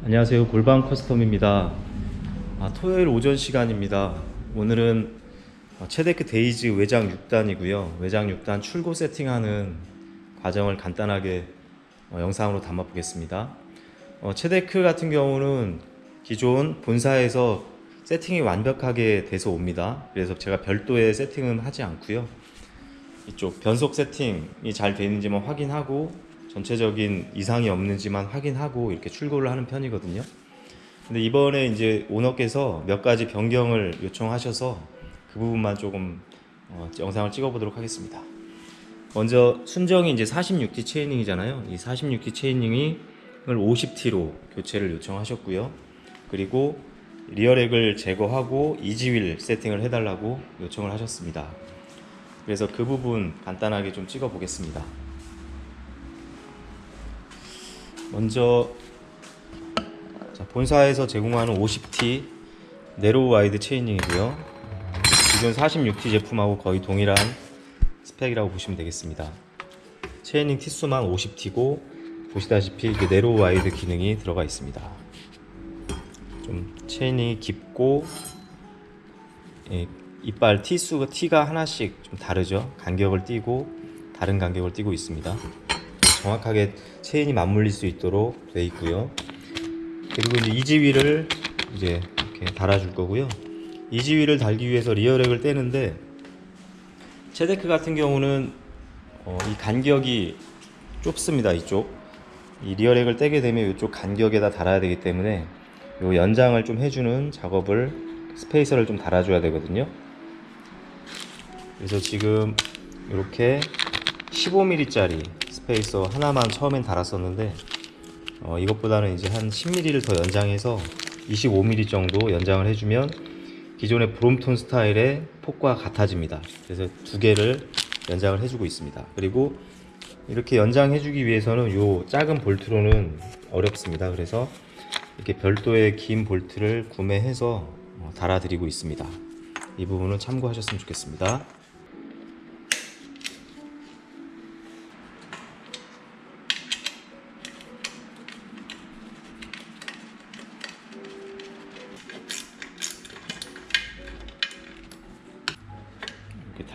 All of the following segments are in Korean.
안녕하세요. 골방 커스텀입니다. 토요일 오전 시간입니다. 오늘은 체데크 데이즈 외장 6단이고요. 외장 6단 출고 세팅하는 과정을 간단하게 영상으로 담아 보겠습니다. 체데크 같은 경우는 기존 본사에서 세팅이 완벽하게 돼서 옵니다. 그래서 제가 별도의 세팅은 하지 않고요. 이쪽 변속 세팅이 잘 되는지만 확인하고 전체적인 이상이 없는지만 확인하고 이렇게 출고를 하는 편이거든요. 근데 이번에 이제 오너께서 몇 가지 변경을 요청하셔서 그 부분만 조금 영상을 찍어 보도록 하겠습니다. 먼저 순정이 이제 46T 체이닝이잖아요. 이 46T 체이닝을 50T로 교체를 요청하셨고요. 그리고 리어렉을 제거하고 이지휠 세팅을 해달라고 요청을 하셨습니다. 그래서 그 부분 간단하게 좀 찍어 보겠습니다. 먼저 본사에서 제공하는 50T 네로우 와이드 체이닝이고요. 기존 46T 제품하고 거의 동일한 스펙이라고 보시면 되겠습니다. 체이닝 T수만 50T고 보시다시피 이게 네로우 와이드 기능이 들어가 있습니다. 좀 체이닝이 깊고 이빨 T가 하나씩 좀 다르죠. 간격을 띄고 다른 간격을 띄고 있습니다. 정확하게 체인이 맞물릴 수 있도록 되어 있고요. 그리고 이제 이지휠을 이제 이렇게 달아줄 거고요. 이지휠을 달기 위해서 리어렉을 떼는데 체데크 같은 경우는 이 간격이 좁습니다. 이쪽 이 리어렉을 떼게 되면 이쪽 간격에다 달아야 되기 때문에 이 연장을 좀 해주는 작업을 스페이서를 좀 달아줘야 되거든요. 그래서 지금 이렇게 15mm짜리 스페이서 하나만 처음엔 달았었는데 이것보다는 이제 한 10mm를 더 연장해서 25mm 정도 연장을 해주면 기존의 브롬톤 스타일의 폭과 같아집니다. 그래서 두 개를 연장을 해주고 있습니다. 그리고 이렇게 연장해주기 위해서는 이 작은 볼트로는 어렵습니다. 그래서 이렇게 별도의 긴 볼트를 구매해서 달아드리고 있습니다. 이 부분은 참고하셨으면 좋겠습니다.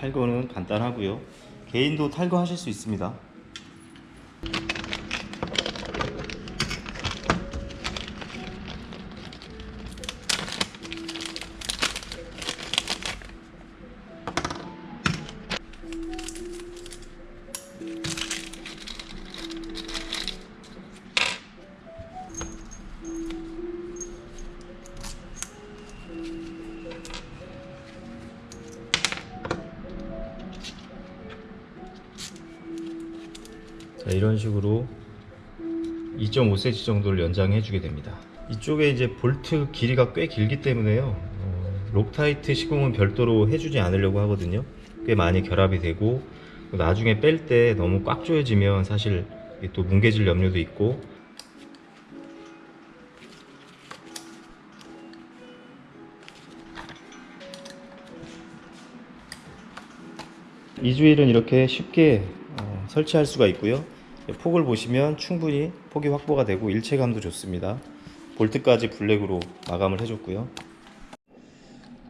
탈거는 간단하고요. 개인도 탈거하실 수 있습니다. 자, 이런 식으로 2.5cm 정도를 연장해 주게 됩니다. 이쪽에 이제 볼트 길이가 꽤 길기 때문에요. 록타이트 시공은 별도로 해주지 않으려고 하거든요. 꽤 많이 결합이 되고 나중에 뺄 때 너무 꽉 조여지면 사실 또 뭉개질 염려도 있고 이주일은 이렇게 쉽게 설치할 수가 있고요. 폭을 보시면 충분히 폭이 확보가 되고 일체감도 좋습니다. 볼트까지 블랙으로 마감을 해줬고요.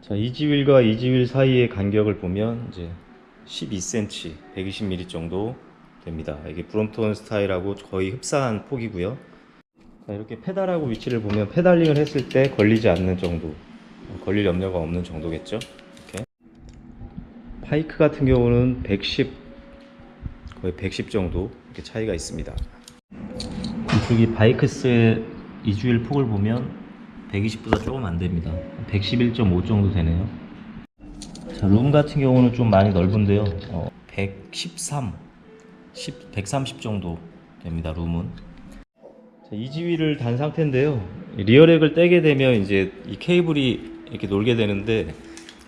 자, 이지휠과 이지휠 사이의 간격을 보면 이제 12cm, 120mm 정도 됩니다. 이게 브롬톤 스타일하고 거의 흡사한 폭이고요. 자, 이렇게 페달하고 위치를 보면 페달링을 했을 때 걸리지 않는 정도, 걸릴 염려가 없는 정도겠죠. 이렇게. 파이크 같은 경우는 110, 거의 110 정도 이렇게 차이가 있습니다. 이쪽이 바이크스의 이주일 폭을 보면 120보다 조금 안 됩니다. 111.5 정도 되네요. 자, 룸 같은 경우는 좀 많이 넓은데요. 113, 130 정도 됩니다. 룸은. 자, 이지위를 단 상태인데요. 리어렉을 떼게 되면 이제 이 케이블이 이렇게 놀게 되는데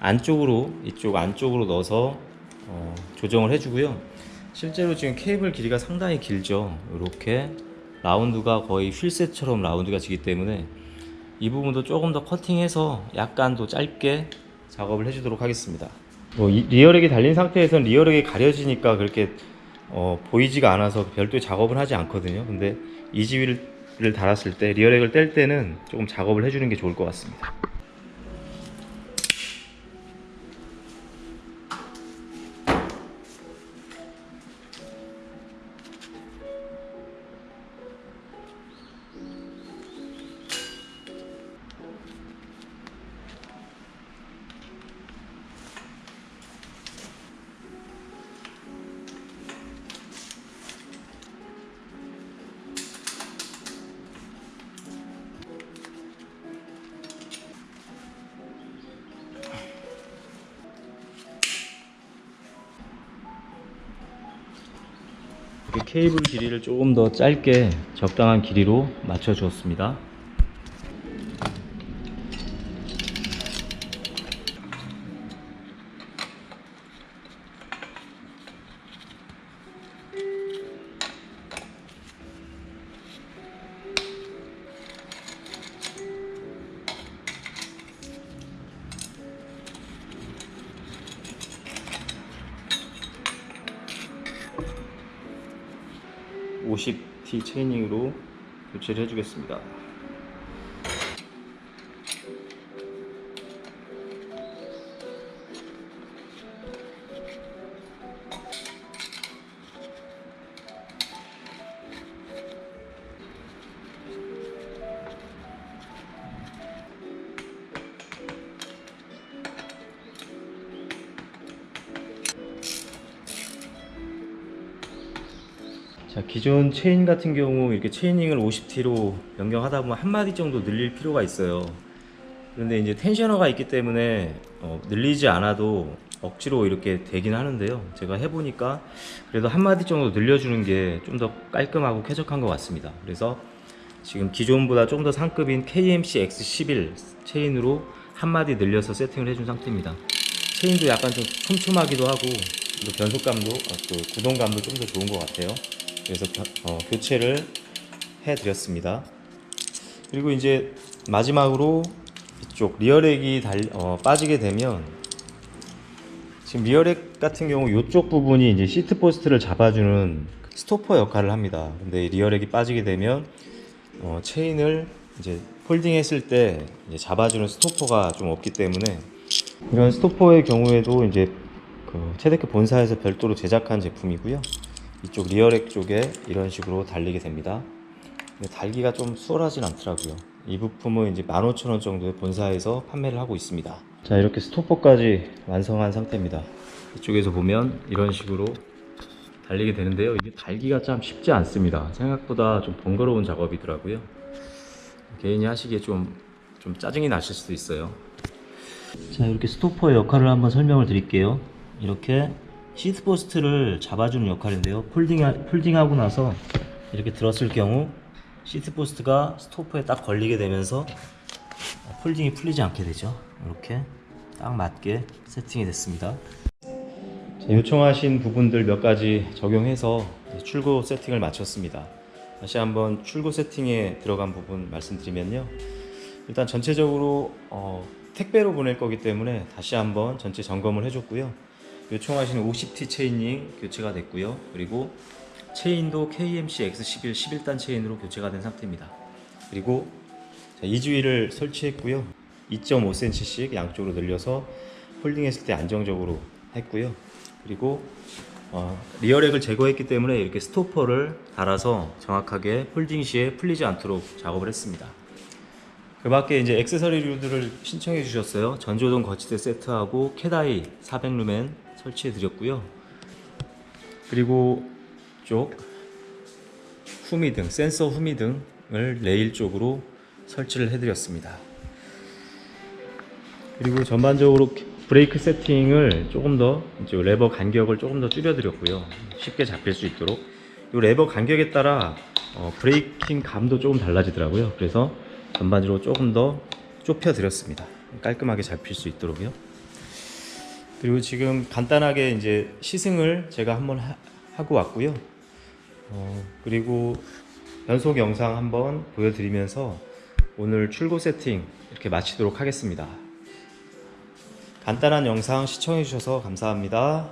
안쪽으로, 이쪽 안쪽으로 넣어서 조정을 해주고요. 실제로 지금 케이블 길이가 상당히 길죠. 이렇게 라운드가 거의 휠셋처럼 라운드가 지기 때문에 이 부분도 조금 더 커팅해서 약간 더 짧게 작업을 해주도록 하겠습니다. 리어렉이 달린 상태에서는 리어렉이 가려지니까 그렇게 보이지가 않아서 별도의 작업을 하지 않거든요. 근데 이지위를 달았을 때, 리어렉을 뗄 때는 조금 작업을 해주는 게 좋을 것 같습니다. 케이블 길이를 조금 더 짧게 적당한 길이로 맞춰 주었습니다. (50T) 체이닝으로 교체를 해주겠습니다. 자, 기존 체인 같은 경우 이렇게 체이닝을 50T로 변경하다 보면 한 마디 정도 늘릴 필요가 있어요. 그런데 이제 텐셔너가 있기 때문에 늘리지 않아도 억지로 이렇게 되긴 하는데요. 제가 해보니까 그래도 한 마디 정도 늘려주는 게 좀 더 깔끔하고 쾌적한 것 같습니다. 그래서 지금 기존보다 좀 더 상급인 KMC X11 체인으로 한 마디 늘려서 세팅을 해준 상태입니다. 체인도 약간 좀 촘촘하기도 하고 변속감도 또 구동감도 좀 더 좋은 것 같아요. 그래서 교체를 해드렸습니다. 그리고 이제 마지막으로 이쪽 리어렉이 빠지게 되면, 지금 리어렉 같은 경우 이쪽 부분이 이제 시트 포스트를 잡아주는 스토퍼 역할을 합니다. 근데 리어렉이 빠지게 되면 체인을 이제 폴딩했을 때 이제 잡아주는 스토퍼가 좀 없기 때문에, 이런 스토퍼의 경우에도 이제 체데크 본사에서 별도로 제작한 제품이고요. 이쪽 리어렉 쪽에 이런 식으로 달리게 됩니다. 근데 달기가 좀 수월하진 않더라고요. 이 부품은 이제 15,000원 정도의 본사에서 판매를 하고 있습니다. 자, 이렇게 스토퍼까지 완성한 상태입니다. 이쪽에서 보면 이런 식으로 달리게 되는데요. 이게 달기가 참 쉽지 않습니다. 생각보다 좀 번거로운 작업이더라고요. 개인이 하시기에 좀 짜증이 나실 수도 있어요. 자, 이렇게 스토퍼의 역할을 한번 설명을 드릴게요. 이렇게 시트포스트를 잡아주는 역할인데요. 폴딩하고 나서 이렇게 들었을 경우 시트포스트가 스토퍼에 딱 걸리게 되면서 폴딩이 풀리지 않게 되죠. 이렇게 딱 맞게 세팅이 됐습니다. 자, 요청하신 부분들 몇 가지 적용해서 출고 세팅을 마쳤습니다. 다시 한번 출고 세팅에 들어간 부분 말씀드리면요. 일단 전체적으로 택배로 보낼 거기 때문에 다시 한번 전체 점검을 해줬고요. 요청하시는 50T 체이닝 교체가 됐고요. 그리고 체인도 KMC X11 11단 체인으로 교체가 된 상태입니다. 그리고 이주위를 설치했고요. 2.5cm씩 양쪽으로 늘려서 폴딩했을 때 안정적으로 했고요. 그리고 리어렉을 제거했기 때문에 이렇게 스토퍼를 달아서 정확하게 폴딩 시에 풀리지 않도록 작업을 했습니다. 그 밖에 이제 액세서리류들을 신청해 주셨어요. 전조등 거치대 세트하고 캐다이 400루멘 설치해 드렸고요. 그리고 쪽 후미등, 센서 후미등을 레일 쪽으로 설치를 해 드렸습니다. 그리고 전반적으로 브레이크 세팅을 조금 더, 이제 레버 간격을 조금 더 줄여 드렸고요. 쉽게 잡힐 수 있도록. 이 레버 간격에 따라 브레이킹 감도 조금 달라지더라고요. 그래서 전반적으로 조금 더 좁혀 드렸습니다. 깔끔하게 잡힐 수 있도록요. 그리고 지금 간단하게 이제 시승을 제가 한번 하고 왔고요. 그리고 연속 영상 한번 보여드리면서 오늘 출고 세팅 이렇게 마치도록 하겠습니다. 간단한 영상 시청해 주셔서 감사합니다.